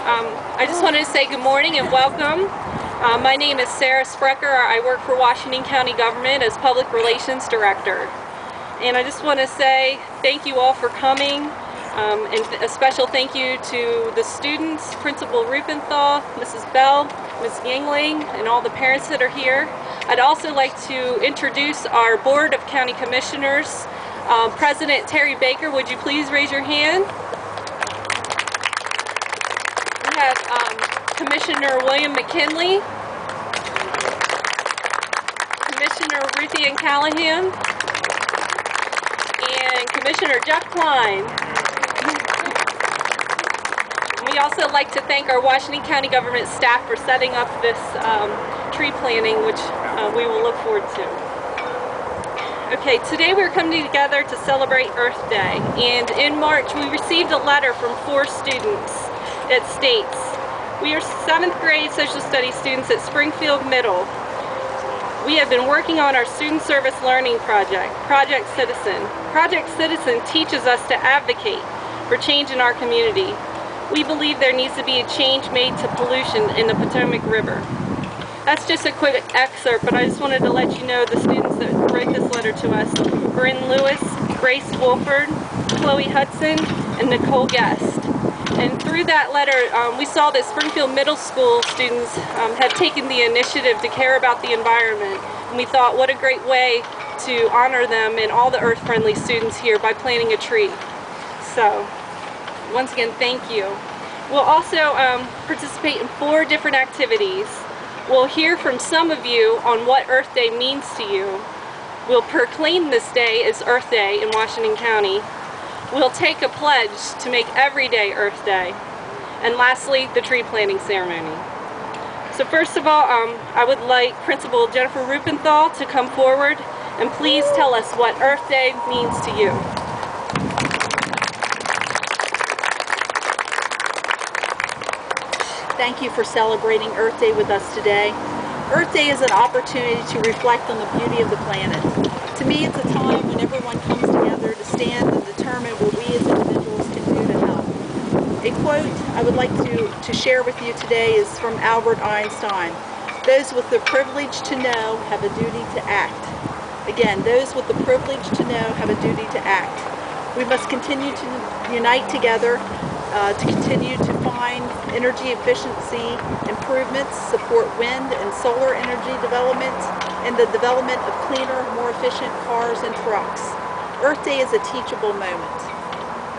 I just wanted to say good morning and welcome. My name is Sprecher. I work for Washington County Government as Public Relations Director. And I just want to say thank you all for coming, and a special thank you to the students, Principal Ruppenthal, Mrs. Bell, Ms. Yingling, and all the parents that are here. I'd also like to introduce our Board of County Commissioners. President Terry Baker, would you please raise your hand? We have Commissioner William McKinley, Commissioner Ruth and Callaham, and Commissioner Jeff Cline. We also like to thank our Washington County government staff for setting up this tree planting, which we will look forward to. Okay, today we're coming together to celebrate Earth Day, and in March we received a letter from 4 students. It states, "We are 7th grade social studies students at Springfield Middle. We have been working on our student service learning project, Project Citizen. Project Citizen teaches us to advocate for change in our community. We believe there needs to be a change made to pollution in the Potomac River." That's just a quick excerpt, but I just wanted to let you know the students that wrote this letter to us: Brynn Lewis, Grace Wolford, Chloe Hudson, and Nicole Guest. And through that letter, we saw that Springfield Middle School students have taken the initiative to care about the environment. And we thought, what a great way to honor them and all the earth-friendly students here by planting a tree. So, once again, thank you. We'll also participate in 4 different activities. We'll hear from some of you on what Earth Day means to you. We'll proclaim this day as Earth Day in Washington County. We'll take a pledge to make every day Earth Day. And lastly, the tree planting ceremony. So first of all, I would like Principal Jennifer Ruppenthal to come forward and please tell us what Earth Day means to you. Thank you for celebrating Earth Day with us today. Earth Day is an opportunity to reflect on the beauty of the planet. To me, it's a time when everyone comes together to stand and determine what we as individuals can do to help. A quote I would like to share with you today is from Albert Einstein. "Those with the privilege to know have a duty to act." Again, those with the privilege to know have a duty to act. We must continue to unite together to continue to find energy efficiency improvements, support wind and solar energy development, and the development of cleaner, more efficient cars and trucks. Earth Day is a teachable moment.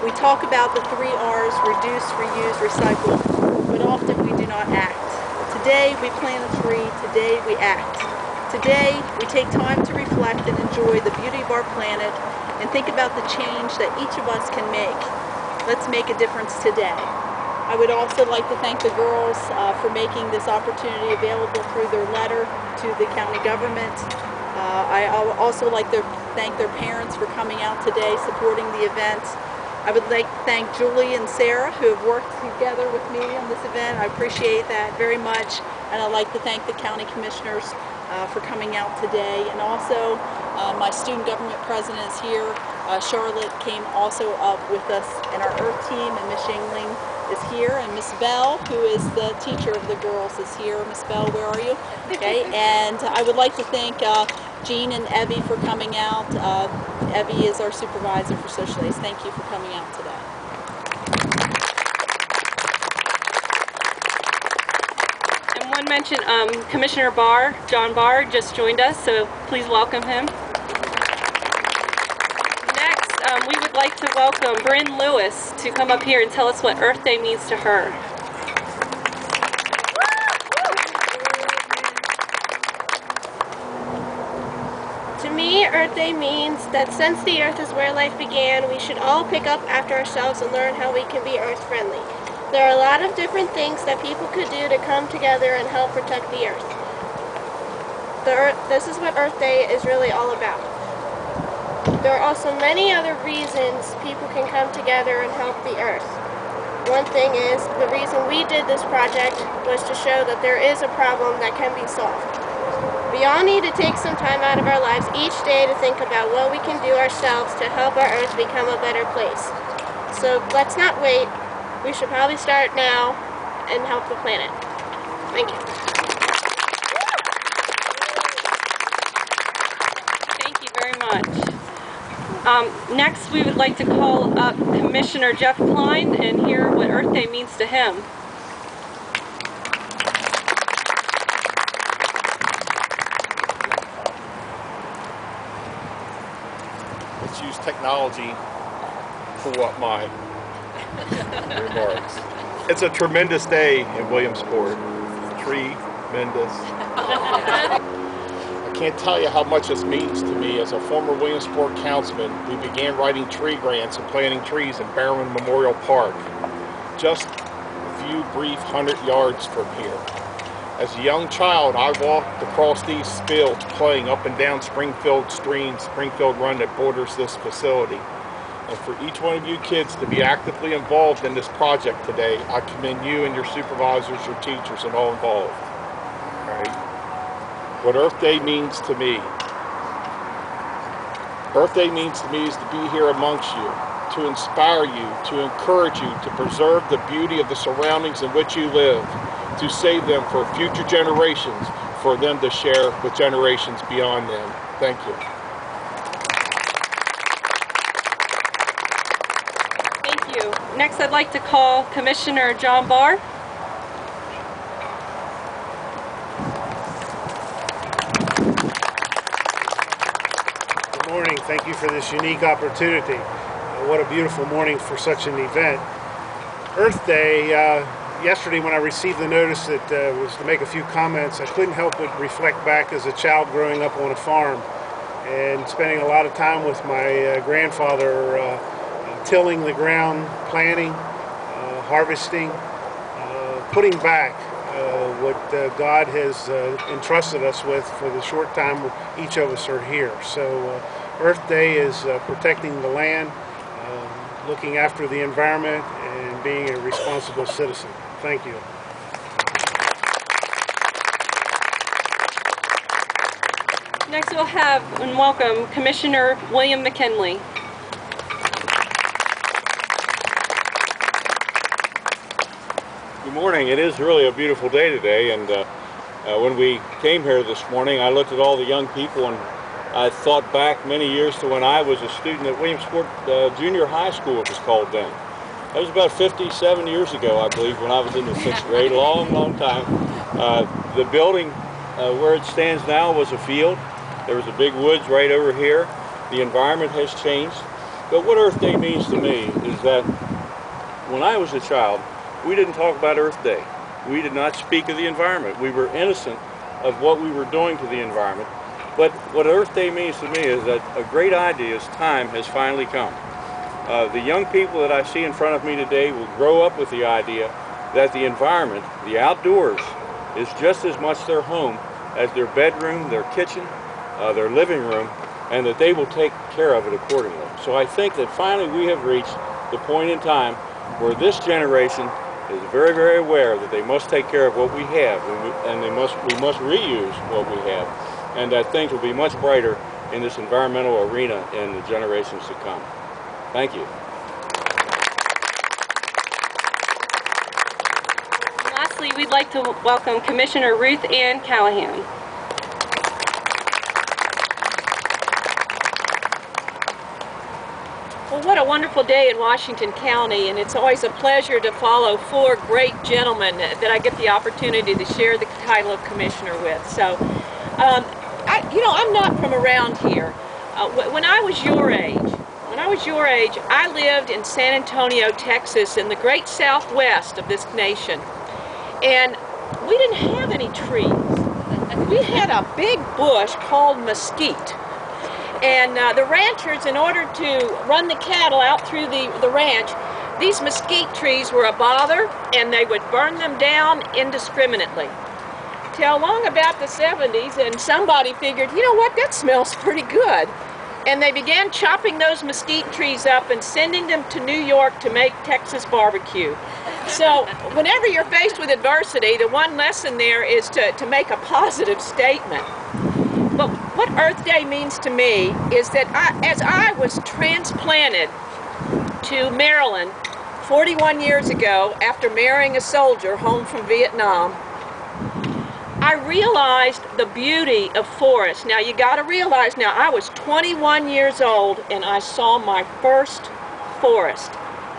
We talk about the 3 R's, reduce, reuse, recycle, but often we do not act. Today we plant a tree, today we act. Today we take time to reflect and enjoy the beauty of our planet and think about the change that each of us can make. Let's make a difference today. I would also like to thank the girls for making this opportunity available through their letter to the county government. I also like to thank their parents for coming out today, supporting the event. I would like to thank Julie and Sarah who have worked together with me on this event. I appreciate that very much. And I'd like to thank the county commissioners for coming out today. And also my student government president is here. Charlotte came also up with us in our Earth team, and Miss Yingling is here, and Miss Bell, who is the teacher of the girls, is here. Miss Bell, where are you? Okay, and I would like to thank Jean and Evie for coming out. Evie is our supervisor for social studies. Thank you for coming out today. And one mention, Commissioner Barr, John Barr, just joined us, so please welcome him. We would like to welcome Brynn Lewis to come up here and tell us what Earth Day means to her. To me, Earth Day means that since the Earth is where life began, we should all pick up after ourselves and learn how we can be Earth-friendly. There are a lot of different things that people could do to come together and help protect the Earth. This is what Earth Day is really all about. There are also many other reasons people can come together and help the Earth. One thing is, the reason we did this project was to show that there is a problem that can be solved. We all need to take some time out of our lives each day to think about what we can do ourselves to help our Earth become a better place. So let's not wait. We should probably start now and help the planet. Thank you. Thank you very much. Next, we would like to call up Commissioner Jeff Cline and hear what Earth Day means to him. Let's use technology for what my remarks. It's a tremendous day in Williamsport. Tremendous. I can't tell you how much this means to me. As a former Williamsport councilman, we began writing tree grants and planting trees in Barron Memorial Park, just a few brief 100 yards from here. As a young child, I walked across these fields playing up and down Springfield Stream, Springfield Run that borders this facility. And for each one of you kids to be actively involved in this project today, I commend you and your supervisors, your teachers, and all involved. All right. What Earth Day means to me. Earth Day means to me is to be here amongst you, to inspire you, to encourage you, to preserve the beauty of the surroundings in which you live, to save them for future generations, for them to share with generations beyond them. Thank you. Thank you. Next, I'd like to call Commissioner John Barr. Good morning. Thank you for this unique opportunity. What a beautiful morning for such an event. Earth Day, yesterday when I received the notice that was to make a few comments, I couldn't help but reflect back as a child growing up on a farm and spending a lot of time with my grandfather tilling the ground, planting, harvesting, putting back what God has entrusted us with for the short time each of us are here. So Earth Day is protecting the land, looking after the environment, and being a responsible citizen. Thank you. Next, we'll have and welcome Commissioner William McKinley. Good morning. It is really a beautiful day today, and when we came here this morning, I looked at all the young people and I thought back many years to when I was a student at Williamsport Junior High School, it was called then. That was about 57 years ago, I believe, when I was in the 6th grade, long time. The building where it stands now was a field. There was a big woods right over here. The environment has changed. But what Earth Day means to me is that when I was a child, we didn't talk about Earth Day. We did not speak of the environment. We were innocent of what we were doing to the environment. But what Earth Day means to me is that a great idea's time has finally come. The young people that I see in front of me today will grow up with the idea that the environment, the outdoors, is just as much their home as their bedroom, their kitchen, their living room, and that they will take care of it accordingly. So I think that finally we have reached the point in time where this generation is very, very aware that they must take care of what we have, and we must reuse what we have, and that things will be much brighter in this environmental arena in the generations to come. Thank you. Lastly, we'd like to welcome Commissioner Ruth Ann Callaham. Well, what a wonderful day in Washington County, and it's always a pleasure to follow four great gentlemen that I get the opportunity to share the title of commissioner with. So, I'm not from around here. When I was your age, I lived in San Antonio, Texas, in the great southwest of this nation, and we didn't have any trees. We had a big bush called mesquite. And the ranchers, in order to run the cattle out through the ranch, these mesquite trees were a bother, and they would burn them down indiscriminately. Till long about the 70s, and somebody figured, you know what, that smells pretty good. And they began chopping those mesquite trees up and sending them to New York to make Texas barbecue. So whenever you're faced with adversity, the one lesson there is to make a positive statement. But what Earth Day means to me is that as I was transplanted to Maryland 41 years ago, after marrying a soldier home from Vietnam, I realized the beauty of forests. Now you got to realize, now I was 21 years old and I saw my first forest.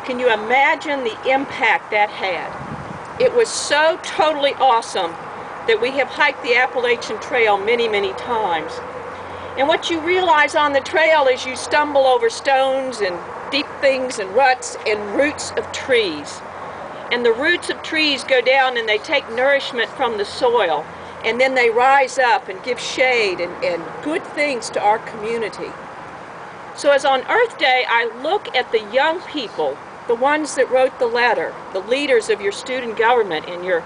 Can you imagine the impact that had? It was so totally awesome that we have hiked the Appalachian Trail many, many times. And what you realize on the trail is you stumble over stones and deep things and ruts and roots of trees. And the roots of trees go down and they take nourishment from the soil. And then they rise up and give shade and good things to our community. So as on Earth Day, I look at the young people, the ones that wrote the letter, the leaders of your student government and your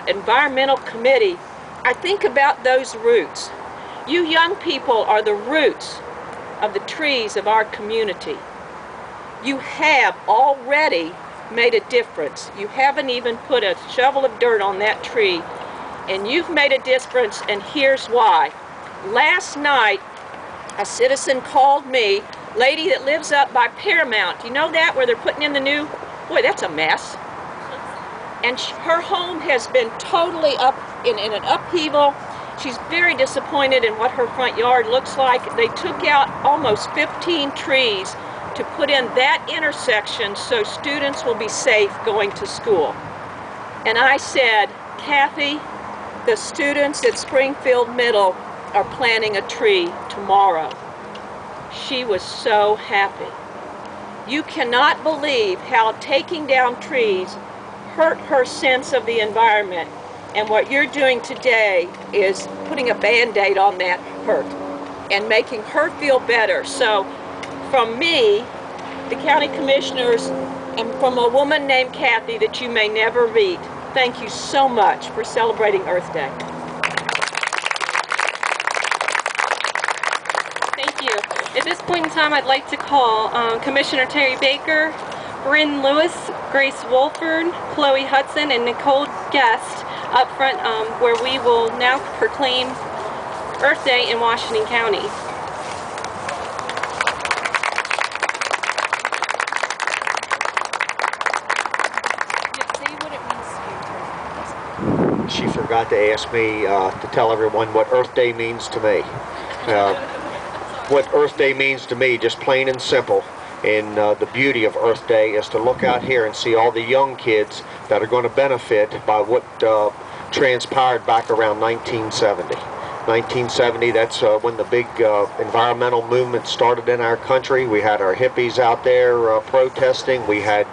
environmental committee. I think about those roots. You young people are the roots of the trees of our community. You have already made a difference. You haven't even put a shovel of dirt on that tree, and you've made a difference, and here's why. Last night, a citizen called me, lady that lives up by Paramount. You know that, where they're putting in the new, boy, that's a mess. And her home has been totally up in an upheaval. She's very disappointed in what her front yard looks like. They took out almost 15 trees to put in that intersection so students will be safe going to school. And I said, Kathy, the students at Springfield Middle are planting a tree tomorrow. She was so happy. You cannot believe how taking down trees hurt her sense of the environment. And what you're doing today is putting a Band-Aid on that hurt and making her feel better. So from me, the county commissioners, and from a woman named Kathy that you may never meet, thank you so much for celebrating Earth Day. Thank you. At this point in time, I'd like to call Commissioner Terry Baker, Brynn Lewis, Grace Wolford, Chloe Hudson, and Nicole Guest up front, where we will now proclaim Earth Day in Washington County. She forgot to ask me to tell everyone what Earth Day means to me. What Earth Day means to me, just plain and simple, and the beauty of Earth Day is to look out here and see all the young kids that are going to benefit by what transpired back around 1970. 1970, that's when the big environmental movement started in our country. We had our hippies out there protesting. We had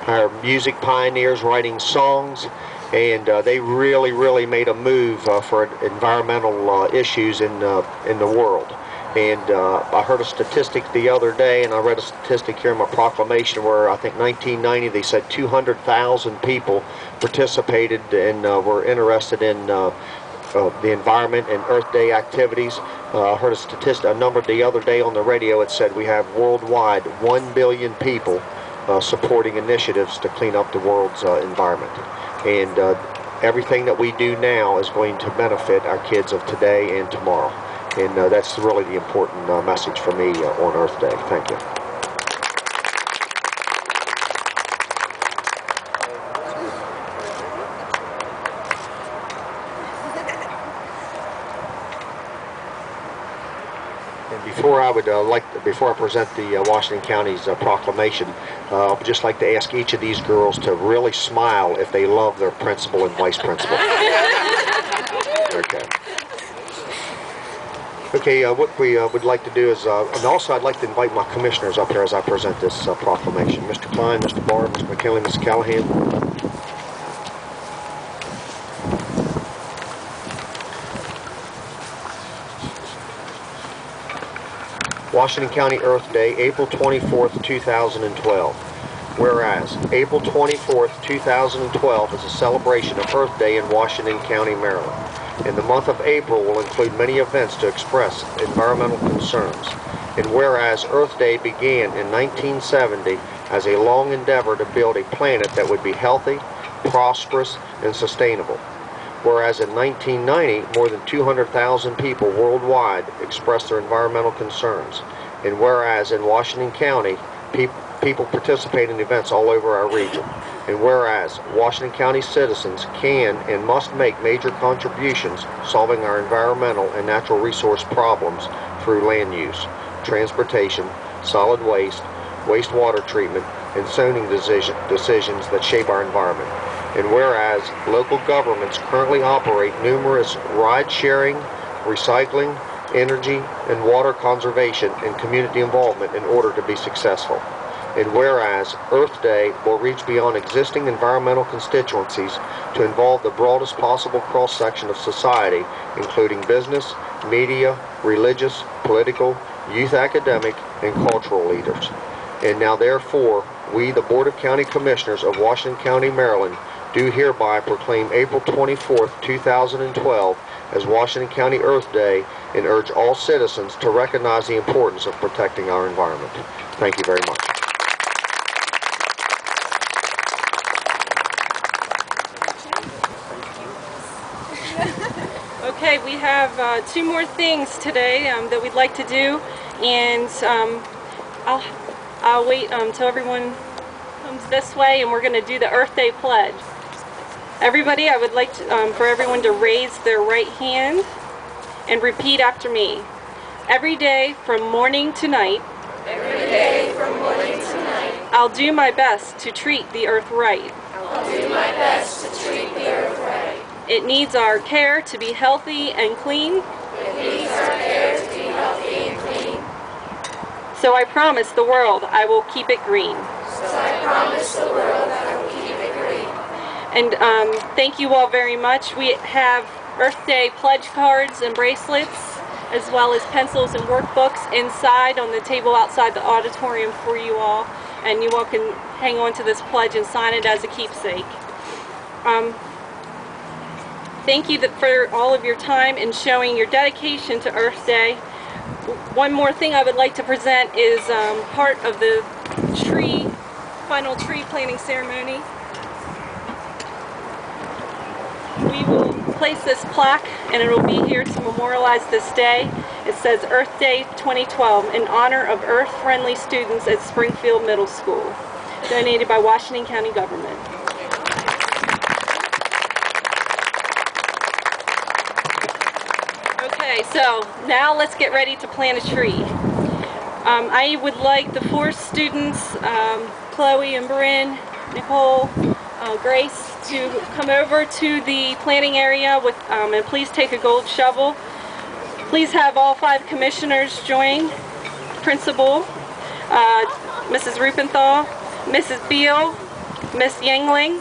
our music pioneers writing songs. And they really made a move for environmental issues in the world. And I heard a statistic the other day, and I read a statistic here in my proclamation where I think 1990 they said 200,000 people participated and were interested in the environment and Earth Day activities. I heard a number the other day on the radio. It said we have worldwide 1 billion people supporting initiatives to clean up the world's environment. And everything that we do now is going to benefit our kids of today and tomorrow. And that's really the important message for me on Earth Day. Thank you. Before I present the Washington County's proclamation, I would just like to ask each of these girls to really smile if they love their principal and vice principal. Okay. Okay, what we would like to do is, and also I'd like to invite my commissioners up here as I present this proclamation. Mr. Cline, Mr. Barr, Mr. McKinley, Mr. Callaham. Washington County Earth Day, April 24th, 2012. Whereas, April 24th, 2012 is a celebration of Earth Day in Washington County, Maryland. And the month of April will include many events to express environmental concerns. And whereas Earth Day began in 1970 as a long endeavor to build a planet that would be healthy, prosperous, and sustainable. Whereas in 1990, more than 200,000 people worldwide expressed their environmental concerns. And whereas in Washington County, people participate in events all over our region. And whereas Washington County citizens can and must make major contributions solving our environmental and natural resource problems through land use, transportation, solid waste, wastewater treatment, and zoning decisions that shape our environment. And whereas local governments currently operate numerous ride-sharing, recycling, energy, and water conservation and community involvement in order to be successful. And whereas Earth Day will reach beyond existing environmental constituencies to involve the broadest possible cross-section of society, including business, media, religious, political, youth academic, and cultural leaders. And now therefore, we, the Board of County Commissioners of Washington County, Maryland, do hereby proclaim April 24th, 2012 as Washington County Earth Day and urge all citizens to recognize the importance of protecting our environment. Thank you very much. Okay, we have 2 more things today that we'd like to do, and I'll wait until everyone comes this way, and we're going to do the Earth Day Pledge. Everybody, I would like to, for everyone to raise their right hand and repeat after me. Every day from morning to night, every day from morning to night, I'll do my best to treat the earth right. I'll do my best to treat the earth right. It needs our care to be healthy and clean. It needs our care to be healthy and clean. So I promise the world I will keep it green. So I promise the world that I will keep it green. And thank you all very much. We have Earth Day pledge cards and bracelets, as well as pencils and workbooks inside on the table outside the auditorium for you all. And you all can hang on to this pledge and sign it as a keepsake. Thank you for all of your time and showing your dedication to Earth Day. One more thing I would like to present is part of the final tree planting ceremony. We will place this plaque, and it will be here to memorialize this day. It says Earth Day 2012 in honor of earth-friendly students at Springfield Middle School, donated by Washington County government. Okay, so now let's get ready to plant a tree. I would like the 4 students, Chloe and Brynn, Nicole, Grace, to come over to the planting area with, and please take a gold shovel. Please have all 5 commissioners join. Principal, Mrs. Ruppenthal, Mrs. Beal, Miss Yangling,